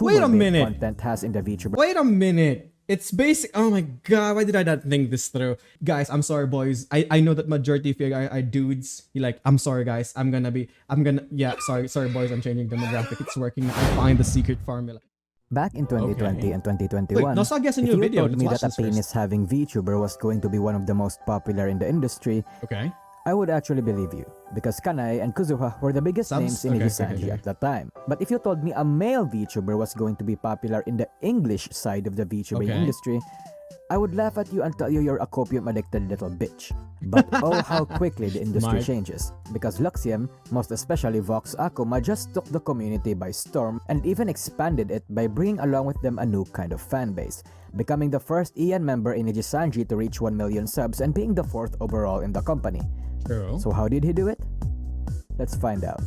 AKUMA content has in the VTuber. Wait a minute. It's basic. Oh my god, why did I not think this through? Guys, I'm sorry, boys. I know that majority of you are dudes. You like, I'm sorry, guys. Yeah, sorry, boys. I'm changing demographic. It's working. I find the secret formula. Back in 2020 and 2021, Wait, Nousagi has a if new you video. told me Let's that a watch this first. penis-having VTuber was going to be one of the most popular in the industry, Okay. I would actually believe you, because Kanai and Kuzuha were the biggest names in Nijisanji at the time. But if you told me a male VTuber was going to be popular in the English side of the VTubing industry, I would laugh at you and tell you you're a copium-addicted little bitch. But oh, how quickly the industry changes. Because Luxiem, most especially Vox Akuma, just took the community by storm and even expanded it by bringing along with them a new kind of fanbase, becoming the first EN member in Nijisanji to reach 1 million subs and being the 4th overall in the company. True. So how did he do it? Let's find out.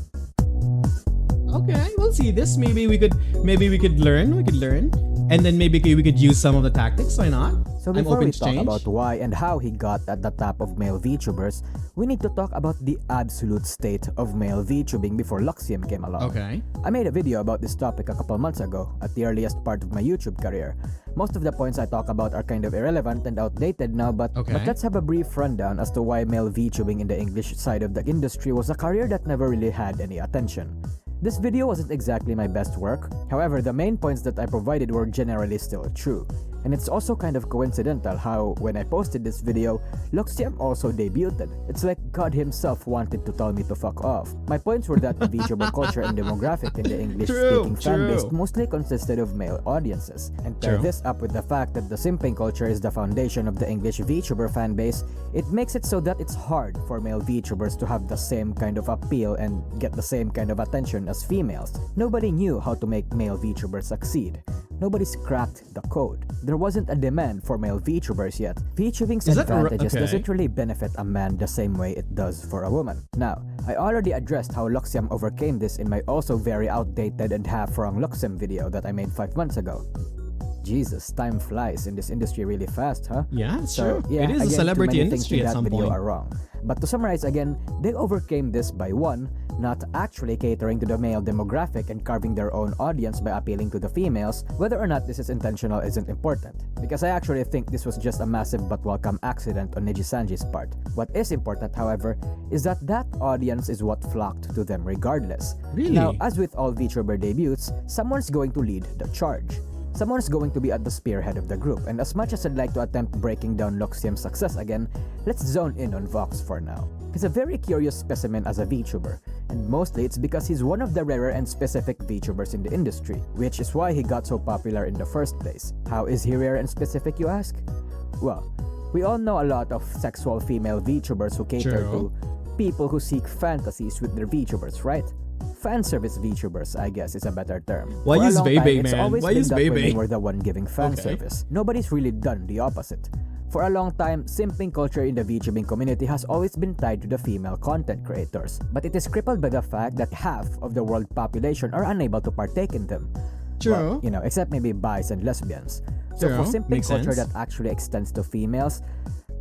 Okay, we'll see this. Maybe we could learn. And then maybe we could use some of the tactics. Why not? So before we talk about why and how he got at the top of male VTubers, we need to talk about the absolute state of male VTubing before Luxiem came along. Okay. I made a video about this topic a couple months ago, at the earliest part of my YouTube career. Most of the points I talk about are kind of irrelevant and outdated now, but let's have a brief rundown as to why male VTubing in the English side of the industry was a career that never really had any attention. This video wasn't exactly my best work, however the main points that I provided were generally still true. And it's also kind of coincidental how, when I posted this video, Luxiem also debuted. It's like God himself wanted to tell me to fuck off. My points were that the VTuber culture and demographic in the English-speaking fanbase mostly consisted of male audiences. And pair this up with the fact that the simping culture is the foundation of the English VTuber fanbase, it makes it so that it's hard for male VTubers to have the same kind of appeal and get the same kind of attention as females. Nobody knew how to make male VTubers succeed. Nobody's cracked the code. There wasn't a demand for male VTubers yet. VTubing's advantages doesn't really benefit a man the same way it does for a woman. Now, I already addressed how Luxiem overcame this in my also very outdated and half-wrong Luxiem video that I made 5 months ago. Jesus, time flies in this industry really fast, huh? Yeah, it's so, true. Yeah, it is again, a celebrity too many things industry in at that some video point. are wrong. But to summarize again, they overcame this by 1. Not actually catering to the male demographic and carving their own audience by appealing to the females. Whether or not this is intentional isn't important, because I actually think this was just a massive but welcome accident on Nijisanji's part. What is important, however, is that audience is what flocked to them regardless. Really? Now, as with all VTuber debuts, someone's going to lead the charge. Someone's going to be at the spearhead of the group, and as much as I'd like to attempt breaking down Luxiem's success again, let's zone in on Vox for now. He's a very curious specimen as a VTuber, and mostly it's because he's one of the rarer and specific VTubers in the industry, which is why he got so popular in the first place. How is he rare and specific, you ask? Well, we all know a lot of sexual female VTubers who cater to people who seek fantasies with their VTubers, right? Fan-service VTubers, I guess, is a better term. Why use Bebe, man? Why use Bebe? We're the one giving fan service. Nobody's really done the opposite. For a long time, simping culture in the VTubing community has always been tied to the female content creators, but it is crippled by the fact that half of the world population are unable to partake in them. Well, you know, except maybe bis and lesbians. So for simping culture that actually extends to females,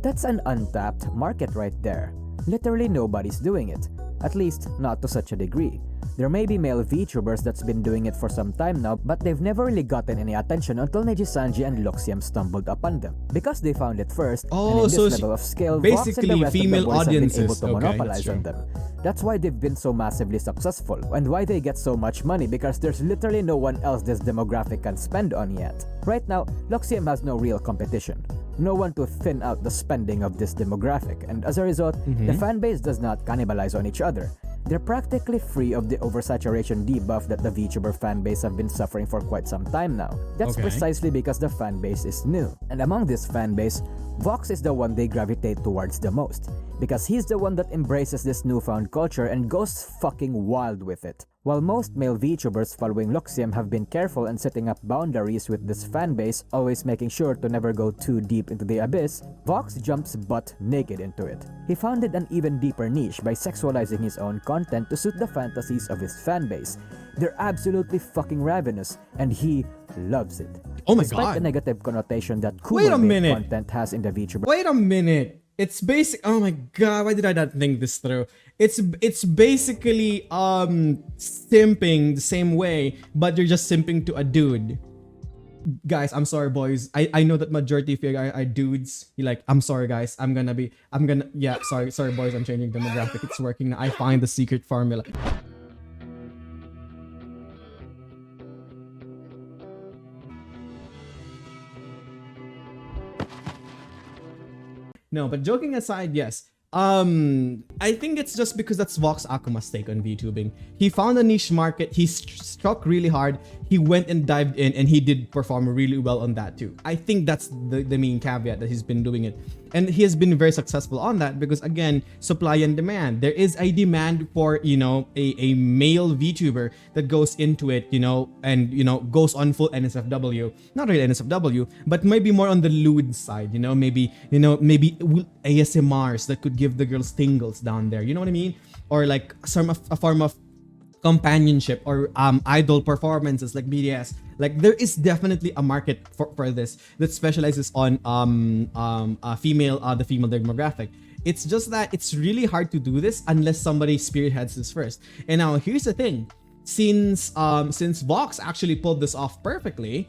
that's an untapped market right there. Literally nobody's doing it. At least, not to such a degree. There may be male VTubers that's been doing it for some time now, but they've never really gotten any attention until Nijisanji and Luxiem stumbled upon them. Because they found it first, and in this level of scale, Vox and the rest of the boys have been able to monopolize on them. That's why they've been so massively successful, and why they get so much money, because there's literally no one else this demographic can spend on yet. Right now, Luxiem has no real competition. No one to thin out the spending of this demographic, and as a result, the fanbase does not cannibalize on each other. They're practically free of the oversaturation debuff that the VTuber fanbase have been suffering for quite some time now. That's precisely because the fanbase is new. And among this fanbase, Vox is the one they gravitate towards the most, because he's the one that embraces this newfound culture and goes fucking wild with it. While most male VTubers following Luxiem have been careful in setting up boundaries with this fanbase, always making sure to never go too deep into the abyss, Vox jumps butt naked into it. He founded an even deeper niche by sexualizing his own content to suit the fantasies of his fanbase. They're absolutely fucking ravenous, and he loves it. Oh my Despite god. the negative connotation that Wait a minute. content has in the VTuber. Wait a minute. It's basic. Oh my god, why did I not think this through? It's basically simping the same way, but you're just simping to a dude. Guys, I'm sorry, boys. I know that majority of you guys are dudes. You're like, I'm sorry, guys. Yeah, sorry, boys. I'm changing demographic. It's working now. I find the secret formula. No, but joking aside, yes. I think it's just because that's Vox Akuma's take on VTubing. He found a niche market, he struck really hard, he went and dived in, and he did perform really well on that too. I think that's the main caveat that he's been doing it. And he has been very successful on that because, again, supply and demand. There is a demand for, you know, a male VTuber that goes into it, you know, and, you know, goes on full NSFW. Not really NSFW, but maybe more on the lewd side, you know, maybe ASMRs that could give the girls tingles down there. You know what I mean? Or like a form of companionship or idol performances like BDS. Like there is definitely a market for this that specializes on the female demographic. It's just that it's really hard to do this unless somebody spearheads this first. And now here's the thing, since Vox actually pulled this off perfectly,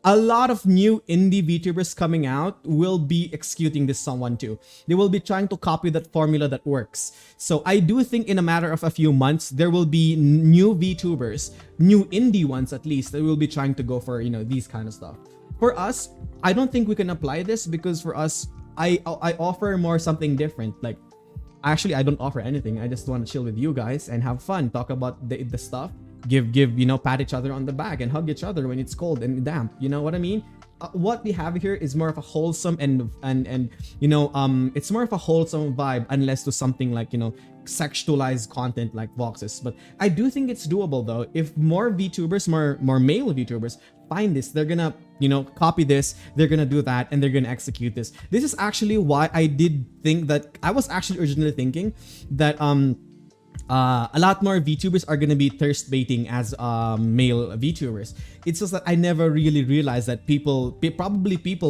a lot of new indie VTubers coming out will be executing this someone too. They will be trying to copy that formula that works. So I do think in a matter of a few months, there will be new VTubers, new indie ones at least, that will be trying to go for, you know, these kind of stuff. For us, I don't think we can apply this because for us, I offer more something different. Like, actually, I don't offer anything. I just want to chill with you guys and have fun, talk about the stuff. Give you know, pat each other on the back and hug each other when it's cold and damp. You know what I mean? What we have here is more of a wholesome and you know, it's more of a wholesome vibe, unless to something like, you know, sexualized content like Vox's. But I do think it's doable though. If more VTubers, more male VTubers find this, they're gonna, you know, copy this, they're gonna do that, and they're gonna execute this. This is actually why I did think that I was actually originally thinking that a lot more VTubers are gonna be thirst baiting as male VTubers. It's just that I never really realized that people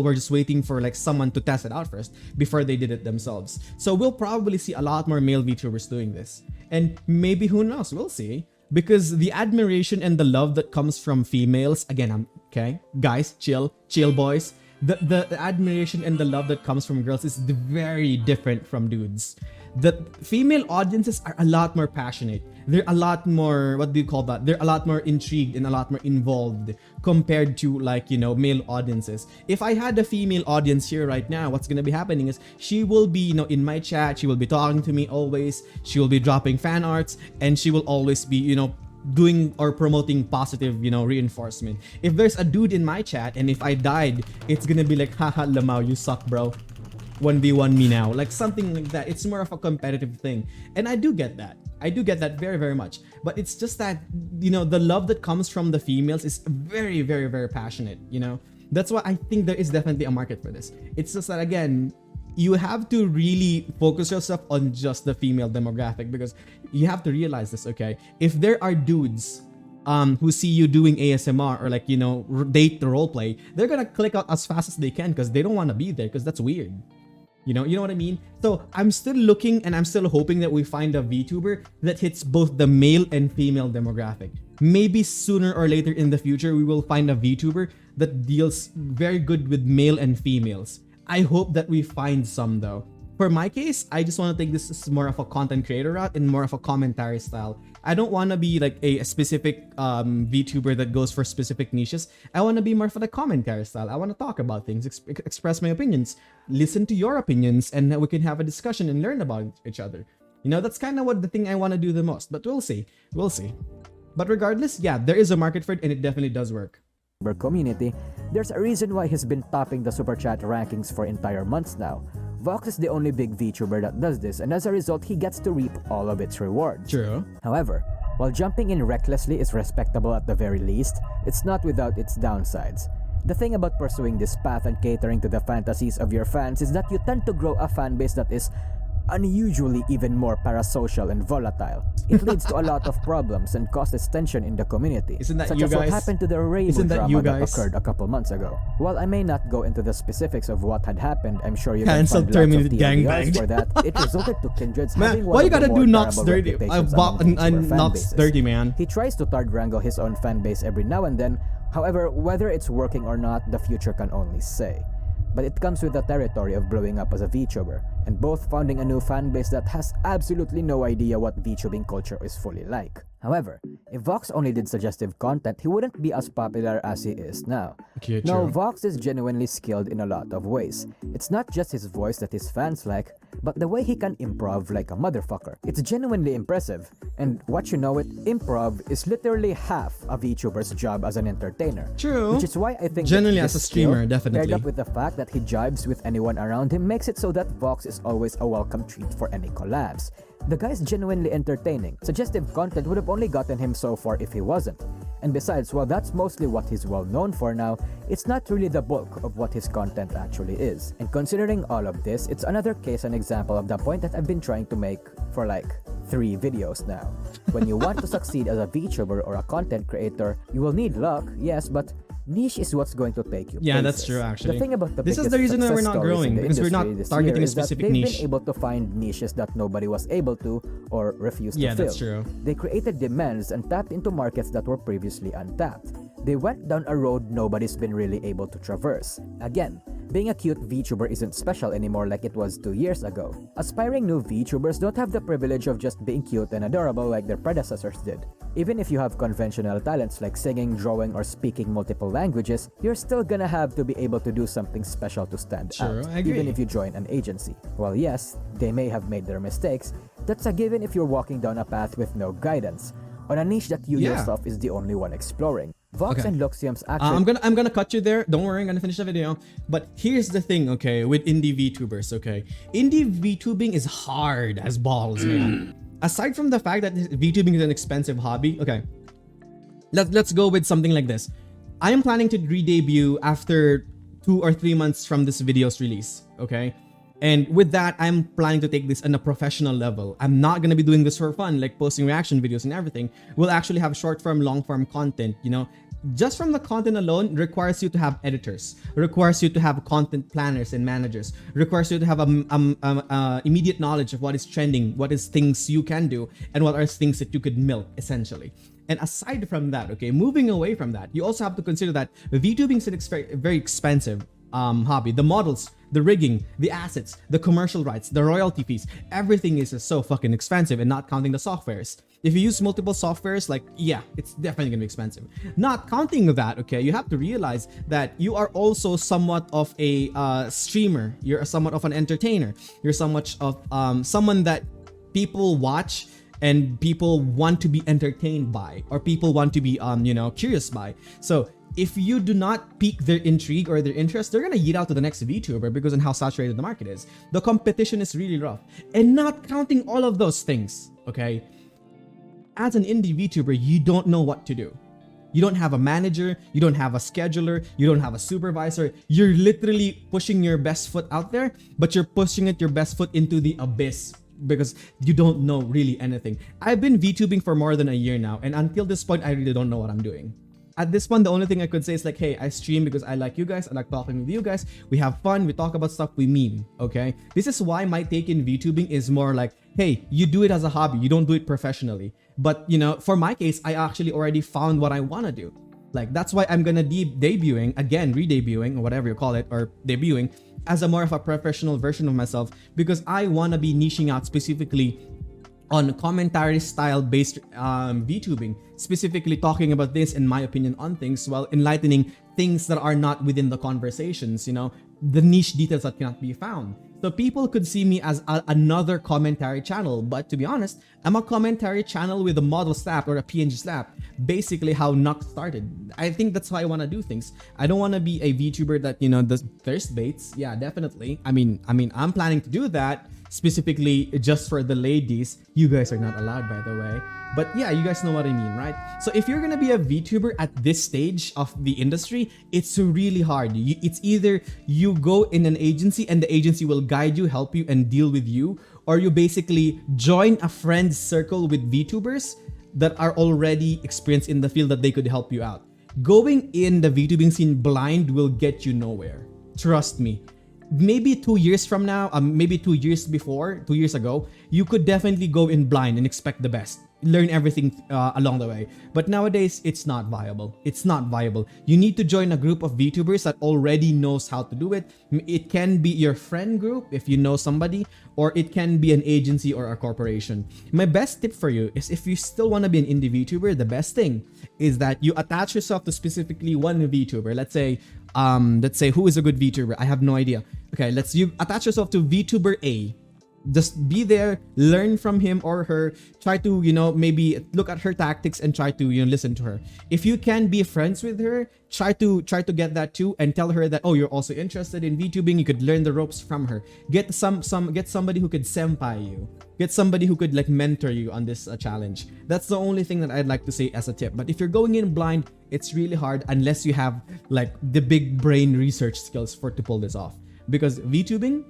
were just waiting for like someone to test it out first before they did it themselves. So we'll probably see a lot more male VTubers doing this, and maybe, who knows, we'll see. Because the admiration and the love that comes from females, again, okay, guys, chill boys. The admiration and the love that comes from girls is very different from dudes. The female audiences are a lot more passionate. They're a lot more, what do you call that? They're a lot more intrigued and a lot more involved compared to, like, you know, male audiences. If I had a female audience here right now, what's gonna be happening is she will be, you know, in my chat, she will be talking to me always, she will be dropping fan arts, and she will always be, you know, doing or promoting positive, you know, reinforcement. If there's a dude in my chat and if I died, it's gonna be like, haha, Lamau, you suck, bro. 1v1 me now, like something like that. It's more of a competitive thing, and I do get that. I do get that very, very much. But it's just that, you know, the love that comes from the females is very, very, very passionate, you know. That's why I think there is definitely a market for this. It's just that, again, you have to really focus yourself on just the female demographic, because you have to realize this, okay? If there are dudes who see you doing ASMR or, like, you know, date the roleplay, they're gonna click out as fast as they can because they don't want to be there, because that's weird. You know what I mean? So I'm still looking and I'm still hoping that we find a VTuber that hits both the male and female demographic. Maybe sooner or later in the future, we will find a VTuber that deals very good with male and females. I hope that we find some though. For my case, I just want to take this as more of a content creator route and more of a commentary style. I don't want to be like a specific VTuber that goes for specific niches. I want to be more for the commentary style. I want to talk about things, express my opinions, listen to your opinions, and we can have a discussion and learn about each other. You know, that's kind of what the thing I want to do the most, but we'll see. We'll see. But regardless, yeah, there is a market for it and it definitely does work. Community, there's a reason why he's been topping the super chat rankings for entire months now. Vox is the only big VTuber that does this, and as a result, he gets to reap all of its rewards. True. However, while jumping in recklessly is respectable at the very least, it's not without its downsides. The thing about pursuing this path and catering to the fantasies of your fans is that you tend to grow a fan base that is unusually even more parasocial and volatile. It leads to a lot of problems and causes tension in the community, Isn't that such you as what guys? happened to the Rainbow Isn't that you drama that guys? occurred a couple months ago. While I may not go into the specifics of what had happened, I'm sure you can Cancelled, find lots of terminated, TLDRs gangbanged. for that. It resulted to Kindred's Man, having one why you of the gotta more do Nox terrible dirty? reputations among VTuber fan Nox bases. dirty, man. He tries to third wrangle his own fan base every now and then. However, whether it's working or not, the future can only say. But it comes with the territory of blowing up as a VTuber, and both founding a new fanbase that has absolutely no idea what VTubing culture is fully like. However, if Vox only did suggestive content, he wouldn't be as popular as he is now. Okay, Now, true. Vox is genuinely skilled in a lot of ways. It's not just his voice that his fans like, but the way he can improv like a motherfucker. It's genuinely impressive. And what you know it, improv is literally half a VTuber's job as an entertainer. True. Which is why I think Generally that as a this skill, streamer, definitely. paired up with the fact that he jibes with anyone around him, makes it so that Vox is always a welcome treat for any collabs. The guy's genuinely entertaining. Suggestive content would have only gotten him so far if he wasn't. And besides, while that's mostly what he's well known for now, it's not really the bulk of what his content actually is. And considering all of this, it's another case and example of the point that I've been trying to make for like 3 videos now. When you want to succeed as a VTuber or a content creator, you will need luck, yes, but niche is what's going to take you Yeah, places. that's true, actually. The thing about the This is biggest the reason why we're success not stories in growing, the because we're not industry this targeting year a is that specific they've niche. been able to find niches that nobody was able to or refused Yeah, to fill. that's true. They created demands and tapped into markets that were previously untapped. They went down a road nobody's been really able to traverse. Again, being a cute VTuber isn't special anymore like it was 2 years ago. Aspiring new VTubers don't have the privilege of just being cute and adorable like their predecessors did. Even if you have conventional talents like singing, drawing, or speaking multiple languages, you're still gonna have to be able to do something special to stand Sure, out, I agree. even if you join an agency. While yes, they may have made their mistakes, that's a given if you're walking down a path with no guidance, on a niche that you Yeah. yourself is the only one exploring. Vox Okay. and Luxium's actually I'm gonna cut you there. Don't worry, I'm gonna finish the video. But here's the thing, okay, with indie VTubers, okay, indie VTubing is hard as balls, man. Aside from the fact that VTubing is an expensive hobby, okay, let's go with something like this. I am planning to re-debut after 2 or 3 months from this video's release, okay? And with that, I'm planning to take this on a professional level. I'm not gonna be doing this for fun, like posting reaction videos and everything. We'll actually have short-form, long-form content, you know? Just from the content alone requires you to have editors, requires you to have content planners and managers, requires you to have immediate knowledge of what is trending, what is things you can do, and what are things that you could milk, essentially. And aside from that, okay, moving away from that, you also have to consider that VTubing is a very expensive hobby. The models, the rigging, the assets, the commercial rights, the royalty fees, everything is so fucking expensive, and not counting the softwares. If you use multiple softwares, like, yeah, it's definitely gonna be expensive. Not counting that, okay, you have to realize that you are also somewhat of a streamer. You're somewhat of an entertainer. You're somewhat of someone that people watch and people want to be entertained by, or people want to be curious by. So if you do not pique their intrigue or their interest, they're gonna yeet out to the next VTuber because of how saturated the market is. The competition is really rough. And not counting all of those things, okay? As an indie VTuber, you don't know what to do. You don't have a manager, you don't have a scheduler, you don't have a supervisor. You're literally pushing your best foot out there, but you're pushing your best foot into the abyss because you don't know really anything. I've been VTubing for more than a year now, and until this point, I really don't know what I'm doing. At this point, the only thing I could say is like, hey, I stream because I like you guys, I like talking with you guys, we have fun, we talk about stuff, we meme, okay? This is why my take in VTubing is more like, hey, you do it as a hobby, you don't do it professionally. But, you know, for my case, I actually already found what I want to do. Like, that's why I'm gonna debuting, again, re-debuting, or whatever you call it, or debuting, as a more of a professional version of myself, because I want to be niching out specifically on commentary style based VTubing, specifically talking about this in my opinion on things while enlightening things that are not within the conversations, you know, the niche details that cannot be found. So people could see me as another commentary channel, but to be honest, I'm a commentary channel with a model slap or a PNG slap, basically how Nux started. I think that's how I want to do things. I don't want to be a VTuber that, you know, does thirst baits. Yeah, definitely. I mean, I'm planning to do that specifically just for the ladies. You guys are not allowed, by the way. But yeah, you guys know what I mean, right? So if you're gonna be a VTuber at this stage of the industry, it's really hard. It's either you go in an agency and the agency will guide you, help you, and deal with you, or you basically join a friend's circle with VTubers that are already experienced in the field that they could help you out. Going in the VTubing scene blind will get you nowhere. Trust me. Maybe 2 years from now, maybe 2 years before, 2 years ago, you could definitely go in blind and expect the best. Learn everything along the way. But nowadays, it's not viable. It's not viable. You need to join a group of VTubers that already knows how to do it. It can be your friend group if you know somebody, or it can be an agency or a corporation. My best tip for you is if you still want to be an indie VTuber, the best thing is that you attach yourself to specifically one VTuber. Let's say who is a good VTuber? I have no idea. Okay, you attach yourself to VTuber A. Just be there, learn from him or her, try to, maybe look at her tactics and try to, listen to her. If you can be friends with her, try to get that too, and tell her that, oh, you're also interested in VTubing, you could learn the ropes from her. Get somebody who could senpai you. Get somebody who could like mentor you on this challenge. That's the only thing that I'd like to say as a tip. But if you're going in blind, it's really hard unless you have like the big brain research skills to pull this off. Because VTubing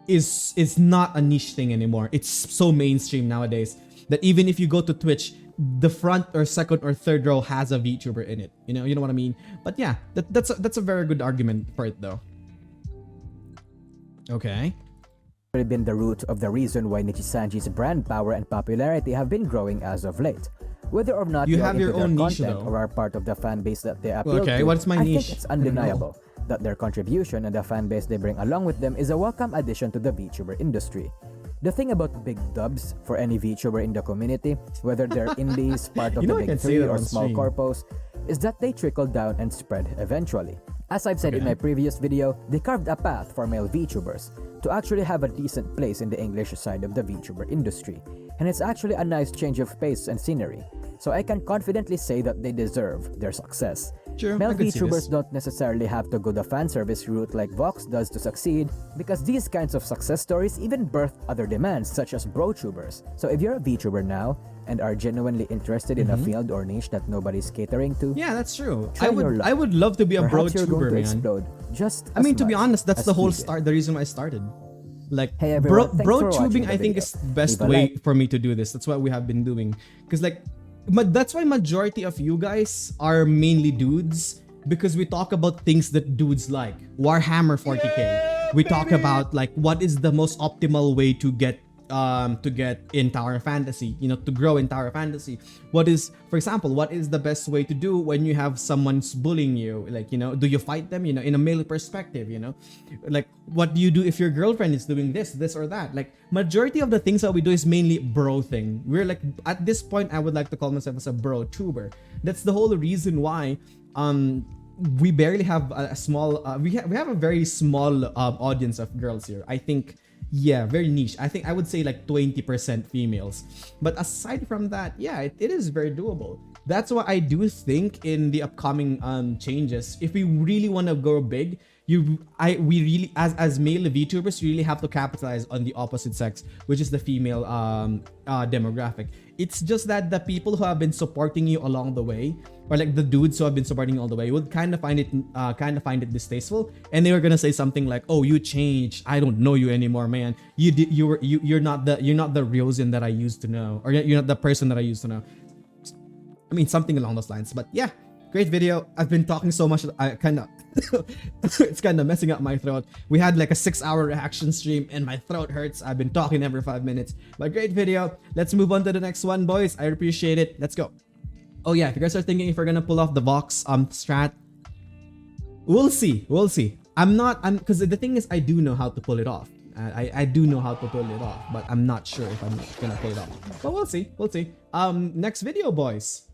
is not a niche thing anymore. It's so mainstream nowadays that even if you go to Twitch, the front or second or third row has a VTuber in it. You know what I mean? But yeah, that's a very good argument for it though. Okay. Been the root of the reason why Nichisanji's brand power and popularity have been growing as of late. Whether or not you are have into your their own niche content though, or are part of the fan base that they appeal okay, to, what's my I niche? think it's undeniable that their contribution and the fan base they bring along with them is a welcome addition to the VTuber industry. The thing about big dubs for any VTuber in the community, whether they're indies, part of the big three, or small corpos, is that they trickle down and spread eventually. As I've said in my previous video, they carved a path for male VTubers to actually have a decent place in the English side of the VTuber industry, and it's actually a nice change of pace and scenery, so I can confidently say that they deserve their success. Sure, Male VTubers don't necessarily have to go the fan service route like Vox does to succeed, because these kinds of success stories even birthed other demands such as bro-tubers. So if you're a VTuber now and are genuinely interested in a field or niche that nobody's catering to, yeah, that's true. try your luck. I would love to be a Perhaps you're bro-tuber, going to man. explode just I mean, as to be much honest, that's as the whole we did. the reason why I started. Like, Hey everyone, thanks for bro-tubing, watching the I think video. is the best Leave a way like. for me to do this. That's what we have been doing. Because like, that's why majority of you guys are mainly dudes, because we talk about things that dudes like. Warhammer 40k. We talk about like what is the most optimal way to get in tower fantasy, to grow in tower fantasy. What is, for example, what is the best way to do when you have someone's bullying you? Like, do you fight them, in a male perspective, like what do you do if your girlfriend is doing this or that? Like, majority of the things that we do is mainly bro thing. We're like, at this point, I would like to call myself as a bro tuber. That's the whole reason why we barely have a small we have a very small audience of girls here. I think, yeah, very niche. I think I would say like 20% females. But aside from that, yeah, it is very doable. That's why I do think in the upcoming changes, if we really want to go big, we really, as male VTubers, really have to capitalize on the opposite sex, which is the female demographic. It's just that the people who have been supporting you along the way, or like the dudes who have been supporting you all the way, would kind of find it distasteful, and they were gonna say something like, "Oh, you changed. I don't know you anymore, man. You're not the Ryozen that I used to know, or you're not the person that I used to know." I mean, something along those lines. But yeah, great video. I've been talking so much, I kind of it's kind of messing up my throat. We had like a 6-hour reaction stream and my throat hurts. I've been talking every 5 minutes. But great video. Let's move on to the next one, boys. I appreciate it. Let's go. Oh yeah, if you guys are thinking if we're gonna pull off the Vox strat, we'll see. Because the thing is, I do know how to pull it off. I do know how to pull it off, but I'm not sure if I'm gonna pull it off. But we'll see. Next video, boys.